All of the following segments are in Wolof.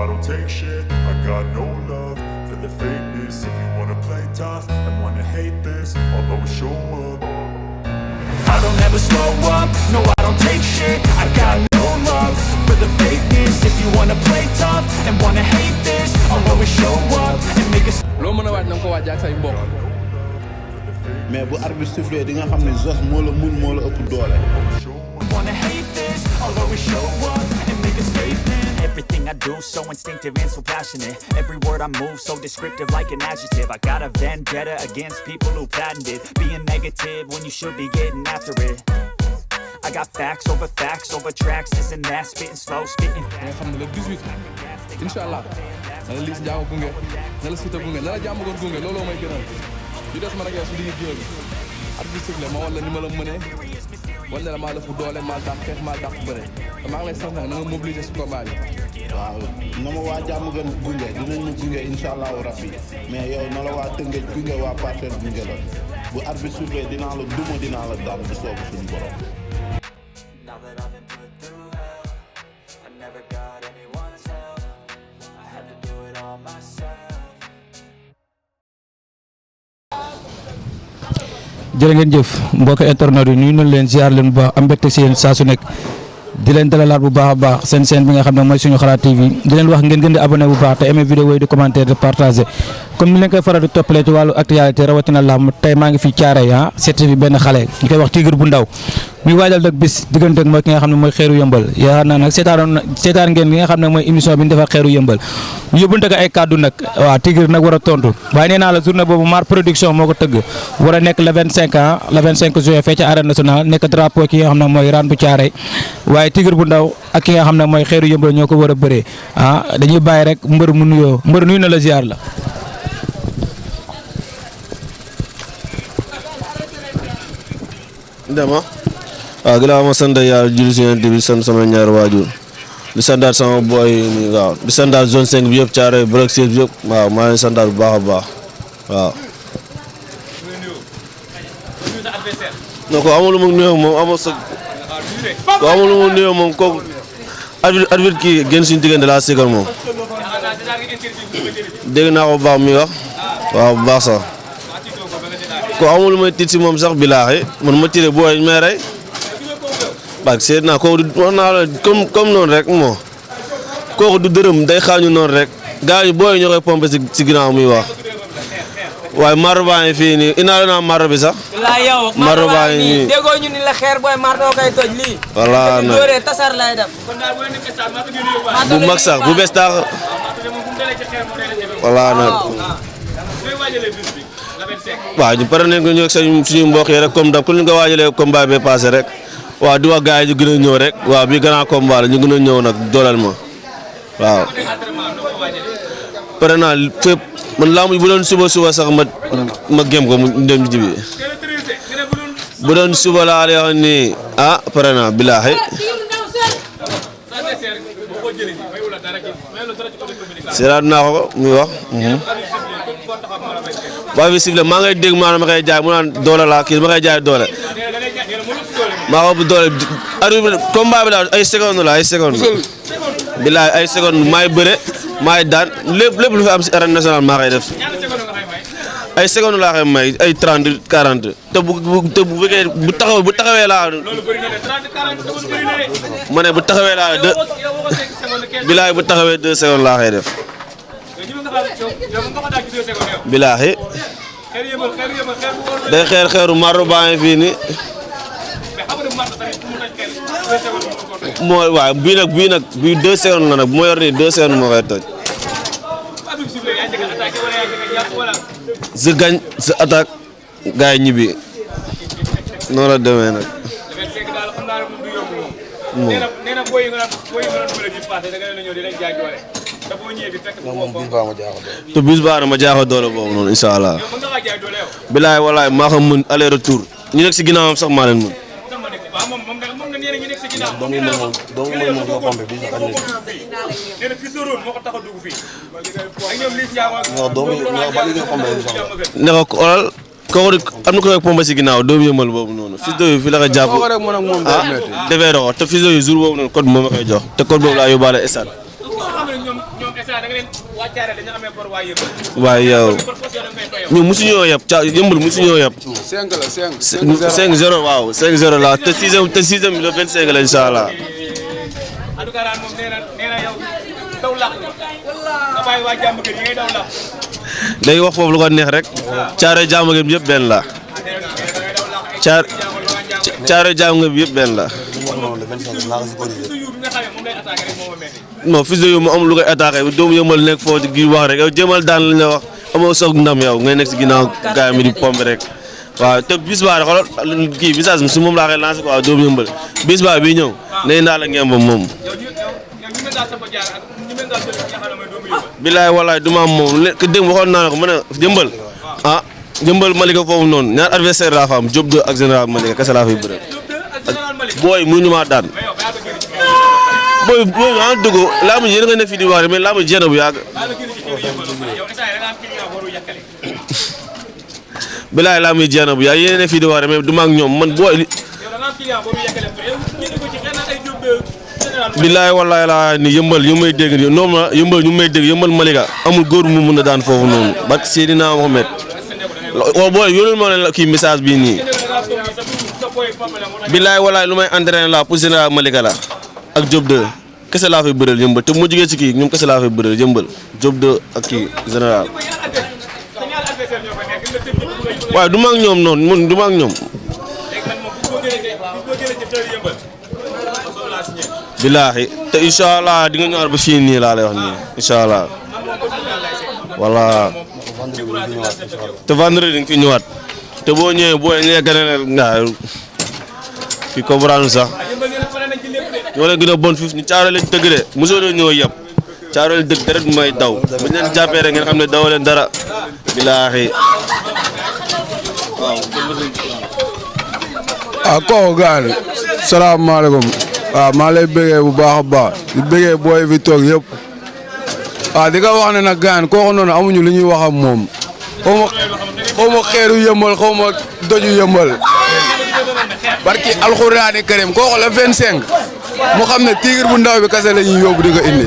I don't take shit. I got no love for the fakeness. If you wanna play tough and wanna hate this, I'll always show up. I don't ever slow up, no I don't take shit. I got no love for the fakeness. If you wanna play tough and wanna hate this, I'll always show up and make a loo mën a waaj na nga ko waaj ak say mbokk. mais bu arbitre sifflé di nga xam ne Zoss moo la mun moo la ëpp doole. wanna hate this, I'll always show up and make a statement. Everything I do so instinctive and so passionate. Every word I move so descriptive like an adjective. I got a vendetta against people who patented being negative when you should be getting after it. I got facts over tracks, this and that, spitting slow, spitting fast. nga xam ne le 18 inshallah na la Liss Ndiago gunge na la Siteu gunge na la jàmm goon gunge looloo may gënal di des man ak yow su liggéey géew bi arbitre sifflé ma wala ni ma la mënee wala la maa la fu doole maa dàq xeex maa dàq bëre te maa ngi lay sant nag na nga mobiliser si combat bi. waaw na ma waa jàmm gën gunge dinañ ma gunge inshallahu rabbi mais yow na la waa Tëngéej gunge waa Parcelles gunge la bu arbitre sifflé dinaa la duma dinaa la daan bu soobu suñu borom. Now that I've been put through hell, I never got anyone's help. I had to do it all myself. jërë ngeen jëf mbokk internet yi nuyu nañ leen ziar leen bu baax am mbégte si yéen saa su nekk di leen dalalaat bu baax a baax seen chaîne bi nga xam ne mooy suñu xalaat TV di leen wax ngeen gën di abonné bu baax te aimé vidéo yi di commenter de partager comme ni leen koy faral di toppalee ci wàllu actualité rawatina làmb tey maa ngi fi Thiaroye seet fi benn xale ñu koy wax Tigre bu ndaw muy waajal nag bis diggante ak mooy ki nga xam ne mooy xeeru yëmbal yaakaar naa nag seetaan ngeen li nga xam ne mooy émission bi ñu defar xeeru yëmbal yóbbante ko ay kàddu nag waaw Tigre nag war a tontu waaye nee naa la journée boobu Mar production moo ko tëgg war a nekk le 25 juillet fee ci arène nationale nekk drapeau ki nga xam ne mooy Rane bu Thiaroye waaye Tigre bu ndaw ak ki nga xam ne mooy xeeru yëmbal ñoo ko war a bëree dañuy bàyyi rek mbër mu nuyoo mbër nuyu na la ziar la. dama waaw ginnaaw ma sant yàlla julli si yonent bi sant sama ñaari waajur di santaat sama boy nii waaw di santaat zone 5 bi yëpp Thiaroye Brook bi yëpp waaw maa ngi santaat bu baax a baax waaw. non ko amul lu mu nuyoo moom amul sa ko amul lu mu nuyoo moom kooku arbitre kii génn suñu diggante laa sigal moom dégg naa ko bu baax mi wax waaw bu baax sax. ko amul lu may tiit si moom sax bilaahi man ma tiire booy may rey baag seet naa kooku du wax naa la comme noonu rek moo kooku du dërëm day xaañu noonu rek gars yi booy ñoo koy pompé si ginnaaw muy wax waaye maro baa ngi fii nii indaale naa maro bi sax. maro baa ngi nii déggoo ñu ni la xeer booy mar doo koy toj lii. voilà nag dooree tasar lay def. bu mag sax bu bees taax voilà nag. waaw ñu pare nañ ko ñëw ak suñu mbokk yi rek comme dab ku ñu ko waajalee combat bi passé rek waaw di wax gars yi ñu gën a ñëw rek waaw bii grand combat la ñu gën a ñëw nag dooleel ma waaw. pare naa fépp man laa bu doon suba sax ma gém ko mu dem jibi bu doon suba laa lay wax nii pare naa bilaahi. seeraat naa ko muy wax. waa bi sifle maa ngay dégg maanaam ma koy jaay mu naan doole laa kii ma koy jaay doole maa ko bu doole arbitre combat bi daal ay seconde la ay seconde bilaay ay seconde maay bëre maay daan lépp lu fi am si arène nationale maa koy def ay seconde laa koy may ay 30 40 te bu fekkee bu taxawee laa ma ne bu taxawee laa bilaay bu taxawee 2 secondes laa koy def bilaahi day xeeru maro baa ngi fii nii moo waaw bii nag 2 secondes la nag bu ma yor nii 2 secondes moo koy toj je gagne je attaque gars yi ñibbi noonu la demee nag te bis baa na ma jaaxal doole boobu noonu incha allah bilaay walaay maa xam mën aller retour ñu nekk si ginnaawam sax maa leen mën. ne ko xoolal kooku am na ko rek pompe si ginnaaw doomu yëmbal boobu noonu fils de yi fi la ko jàpp defee doxo te fils de yi jour boobu noonu code bi moom la koy jox te code boobu laa yóbbaale stade waaye yow ñu musuñoo yab yëmbal musuñoo yab. 5-0 waaw 5-0 la te sixième bi le 25 la incha allah. day wax foofu lu ko neex rek. caare jàmm ngeen yëpp benn la. caare jàmm ngeen yëpp benn la. non fils de yow mu am lu koy attaqué doomu yëmbal nekk foofu di wax rek yow jéemal daan lañ la wax amoo soog ndam yow ngay nekk si ginnaaw gaay mi di pompe rek. waaw te bis baa xoolal kii message bi su moom laa koy lancé quoi doomu yëmbal bis baa bi ñëw nee naa la ngeen ba moom. bilaay walaay du ma am moom démb waxoon naa ne ko ma ne jëmbal ah jëmbal Malika foofu noonu ñaar adversaire laa fa am Diop 2 ak général Malika kese laa fay bëre booy mënuñu maa daan booy ah dugg laa ma yéen nga ne fii di wax rek mais laa ma jéem bu yàgg. bilaay laa muy jéem bu yàgg yéen ne fii di wax rek mais du ma ak ñoom man booy. bilaay wallaay laa ni yëmbal ñu may dégg nii noonu la yëmbal ñu may dégg yëmbal Malika amul góor mu mun a daan foofu noonu ba Seydina Mohamed waaw booy yónneel ma leen kii message bii nii bilaay wallaay lu may entraîné la pour général Malika la ak Diop 2 kese laa fay bëreel yëmbal te mu jógee ci kii ñoom kese laa fay bëreel yëmbal Diop 2 ak kii général waaye du ma ak ñoom noonu man du ma ak ñoom. bilaahi te incha allah di nga ñëwaat ba fii nii laa lay wax nii incha allah voilà te vendredi nga fi ñëwaat te boo ñëwee boo ñëwee gën a nga fi comprendre sax ñoo leen gën a bon fii ñu caaro leen dëgg de mosoo leen ñëw yëpp caaro leen dëgg dara may daw bu ñu leen jàppee rek ngeen xam ne dawoo leen dara bilaahi waaw. ah kooku gars yi salaamaaleykum. waaw maa lay bëggee bu baax a baax di bëggee booy fi toog yëpp waaw di nga wax ne nag gaan kooku noonu amuñu li ñuy wax ak moom xaw ma xeeru yëmbal xaw ma doju yëmbal barki alxuraani karim kooku la 25 mu xam ne tigir bu ndaw bi kase la ñuy yóbbu di ko indi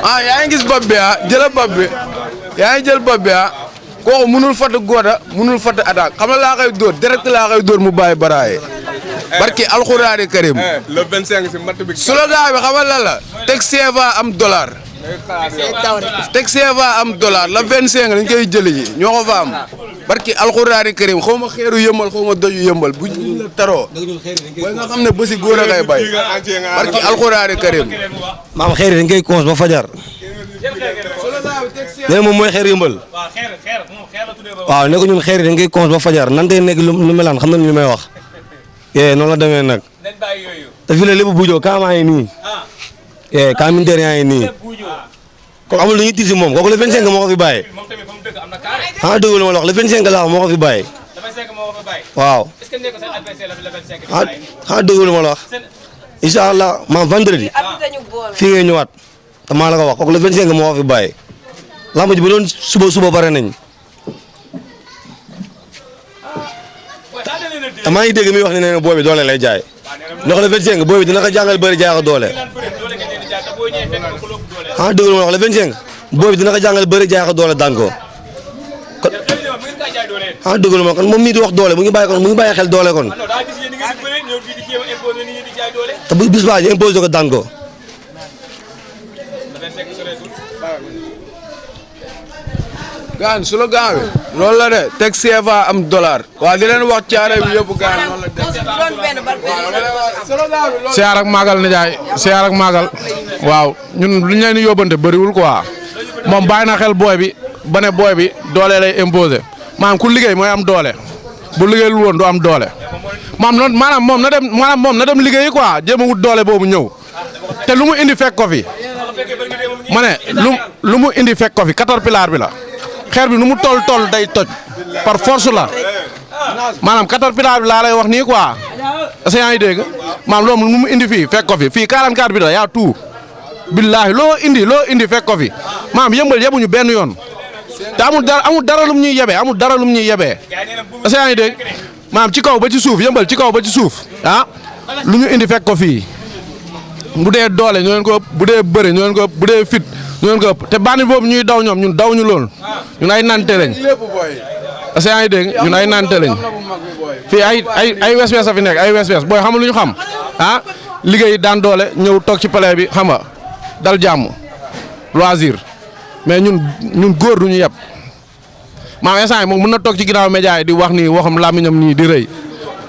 ah yaa ngi gis bopp bi ah jëla bopp bi yaa ngi jël bopp bi ah kooku munul fatt góota munul fatt attaque xam la laa koy dóor direct laa koy dóor mu bàyyi baraaye barki alxuraani karim le 25 si matt bi slogan bi xamal lan la teg CFA am dollar teg CFA am dollar la 25 dañ koy jëli ji ñoo ko fa am barki alxuraani karim xaw ma xeeru yëmbal xaw ma doju yëmbal bu ñu la taroo booy nga xam ne bési góor a kay bay barki alxuraani karim maam xeer dañ koy cons ba fajar nee moom mooy xeer yëmbal waaw ne ko ñun xeer dañ koy cons ba fajar nan tey nekk lu melaan xam nañ li may wax noonu la demee nag te fii la lépp buujoo kaamaa yi nii kaa militaire yaa ngi nii kooku amul lu ñuy tiit si moom kooku le 25 moo ko fi bàyyi ah dëgg la ma la wax le 25 laa wax moo ko fi bàyyi waaw ah dëgg la ma la wax incha allah maam vendredi fii ngay ñëwaat te maa la ko wax kooku le 25 moo ko fi bàyyi lamb ji ba doon suba bare nañ te maa ngi dégg mi wax ne nee na booy bi doole lay jaay ndox le 25 booy bi dina ko jàngal bëri jaay ko doole ah dégg nga wax le 25 booy bi dina ko jàngal bëri jaay ko doole daan ko ah dégg nga kon moom mii di wax doole mu ngi bàyyi xel doole kon te bu bis baa ñu imposé ko daan ko. gaan su la gaan bi loolu la de teg CFA am dollar waaw di leen wax caare bi yëpp gaan noonu la siyaar ak maagal nijaay siyaar ak maagal waaw ñun lu ñu leen di yóbbante bëriwul quoi moom bàyyi na xel booy bi ba ne booy bi doole lay imposé maanaam ku liggéey mooy am doole bu liggéeyul woon du am doole maanaam moom na dem liggéeyi quoi jéem a wut doole boobu ñëw te lu mu indi fekk ko fi ma ne lu mu indi fekk ko fi 14 pilaar bi la xeer bi nu mu toll day toj par force la maanaam 14 pilaar bi laa lay wax nii quoi est-ce que yaa ngi dégg maanaam loolu nu mu indi fii fekk ko fi fii 44 bi la yaa tout billaahi loo indi fekk ko fi maanaam yëmbal yebuñu benn yoon te amul dara lum ñuy yebee est-ce que yaa ngi dégg maanaam ci kaw ba ci suuf yëmbal ci kaw ba ci suuf ah lu ñu indi fekk ko fii bu dee doole ñoo leen ko ëpp bu dee bëre ñoo leen ko ëpp bu dee fit ñoo leen ko ëpp te bandi boobu ñuy daw ñoom ñun daw ñu lool ñun ay nante lañ parce que yaa ngi dégg ñun ay nante lañ fii ay wes-wes a fi nekk ay wes-wes booy xam lu ñu xam ah liggéey daan doole ñëw toog ci palais bi xam nga dal jàmm loisir mais ñun góor du ñu yeb maanaam instant moom mën na toog ci ginnaaw média yi di wax nii waxam làmmiñam nii di rëy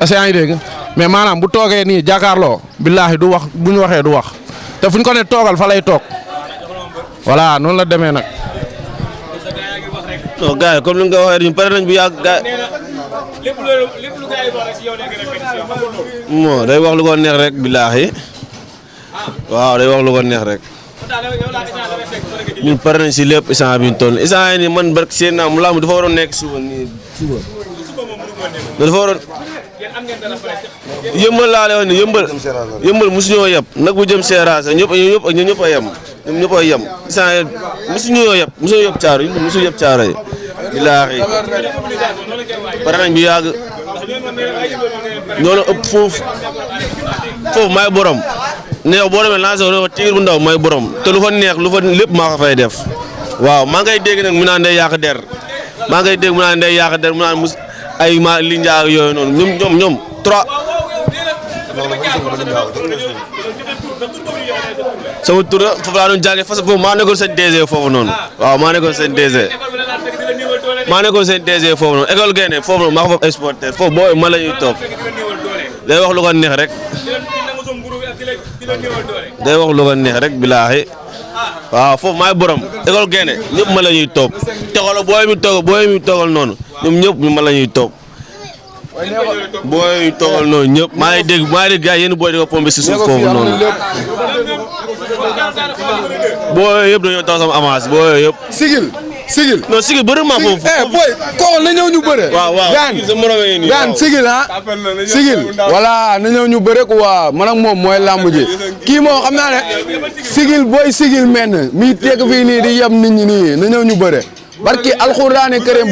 est-ce que yaa ngi dégg mais maanaam bu toogee nii jàkkaarloo billaahi du wax bu ñu waxee du wax te fu ñu ko ne toogal fa lay toog voilà noonu la demee nag. non gars yi comme ni nga ko waxee ñu pare nañ bu yàgg gars moo day wax lu ko neex rek billaahi waaw day wax lu ko neex rek ñun pare nañ si lépp instant bi ñu toll instant nii man barke seen naa mu laamu dafa waroon nekk suba nii suba dafa waroon yëmbal laa lay wax ni yëmbal mosuñoo yeb nag bu jëm seeraas ñëpp a yem ñoom ñëpp a yem instant mosuñoo yeb caaro yi mosu yeb caaro yi billaahi pare nañ bu yàgg ñoo la ëpp foofu maay borom ne yow boo demee lancé wu Tigre bu ndaw mooy borom te lu fa neex lu fa lépp maa ko fay def waaw maa ngay dégg nag mu naan day yàq der maa ngay dégg mu naan day yàq der mu naan mus ay ma li njaa yooyu noonu ñoom trois sama tur foofu laa doon jàngee foofu maa nekkoon seen DG foofu noonu waaw maa nekkoon seen DG foofu noonu école Gaynde foofu noonu maa ko foofu exporté foofu booy ma la ñuy toog day wax lu ko neex rek bilaahi waaw foofu maay borom école Gaynde ñëpp ma la ñuy toog te xoolal booy mi toogal noonu ñoom ñëpp ma la ñuy toog booy mi toogal noonu ñëpp maa ngi dégg gars yéen booy di ko pompé si suuf foofu noonu booy yëpp dañoo taw sama avance booy yëpp sigil non sigil bëri maa foofu boy kooku na ñëw ñu bëre waaw gaan sigil sigil voilà na ñëw ñu bëre quoi man ak moom mooy làmb ji kii moo xam naa ne sigil booy sigil menn mi tekk fii nii di yem nit ñi nii na ñëw ñu bëre barki alxuraani karim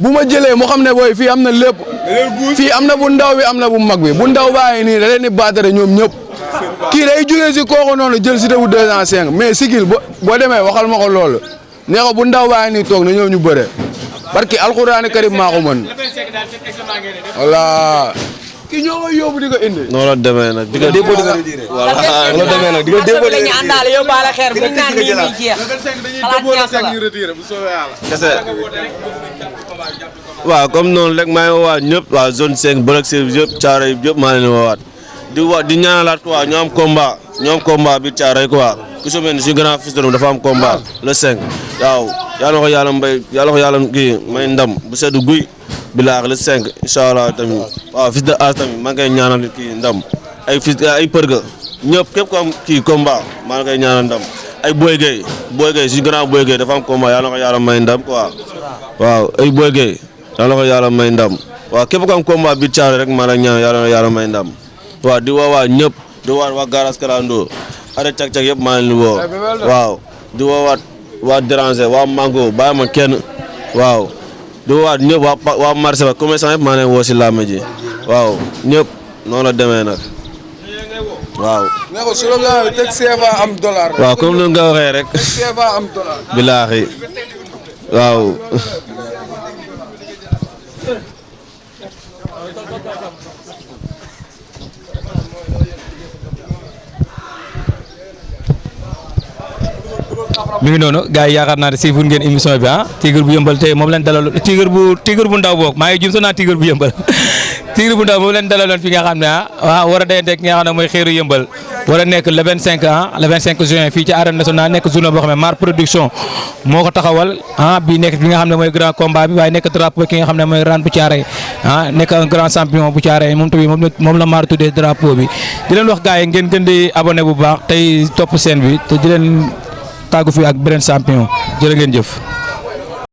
bu ma jëlee mu xam ne booy fii am na lépp fii am na bu ndaw bi am na bu mag bi bu ndaw baa nii da leen di baatare ñoom ñëpp kii day jugee si kooku noonu jël si te bu 205 mais sigil boo demee waxal ma ko loolu nee ko bu ndaw baa nii toog na ñëw ñu bëre barki alxuraani karim maa ko mën voilà kii ñoo koy yóbbu di ko indi. noonu la demee nag di nga déggoo di nga retiré. voilà noonu la demee nag di nga déggoo di nga retiré. àndaale yóbbaale xeer bi naan nii muy jeex xalaat ñaata la. kese waaw comme noonu rek maa ngi woowaat ñëpp waa zone 5 bloc service yëpp caaro yi yëpp maa ngi leen woowaat di ñaanalaat quoi ñoo am combat bi caaro yi quoi ku su mel ni suñu grand fils dafa am combat le 5 waaw yàlla ko yàlla kii may ndam bu seddu guy. bilaax le 5 incha allah tamit waaw fils de As tamit maa ngi koy ñaanal kii ndam ay përga ñëpp képp ko am kii combat maa ngi koy ñaanal ndam ay Boy Gueye suñu grand Boy Gueye dafa am combat yàlla na ko yàlla may ndam quoi waaw ay Boy Gueye yàlla na ko yàlla may ndam waaw képp ko am combat bi caare rek maa ngi ñaan yàlla na yàlla may ndam waaw di woo waa ñëpp di woo waa Garas Kalando arrêt cag-cag yëpp maa ngi leen di woo waaw di woo waa Déranger waa Mango bàyyi ma kenn waaw di woowaat ñëpp waa marché ba commerçant yëpp maa ngi leen woo si làmb ji waaw ñëpp noonu la demee nag waaw. ne ko su la teg CFA am dollar. waaw comme ni nga waxee rek. teg CFA am dollar. bilaahi waaw. mi ngi noonu gars yi yaakaar naa ne siifur ngeen émission bi Tigre bu yëmbal tey moom leen dalaloon Tigre bu ndaw boog maa ngi jum sa naa Tigre bu yëmbal Tigre bu ndaw moom leen dalaloon fi nga xam ne war a dayante ki nga xam ne mooy xeeru yëmbal war a nekk le 25 le 25 juin fii ci arène nationale nekk journée boo xam ne Mar production moo ko taxawal bi nekk fi nga xam ne mooy grand combat bi waaye nekk drapeau ki nga xam ne mooy Rane bu Thiaroye nekk un grand champion bu Thiaroye moom tamit moom la Mar tuddee drapeau bi di leen wax gars yi ngeen gën di abonné bu baax tey topp scène bi te di leen tàggu fi ak beneen champion jërë ngeen jëf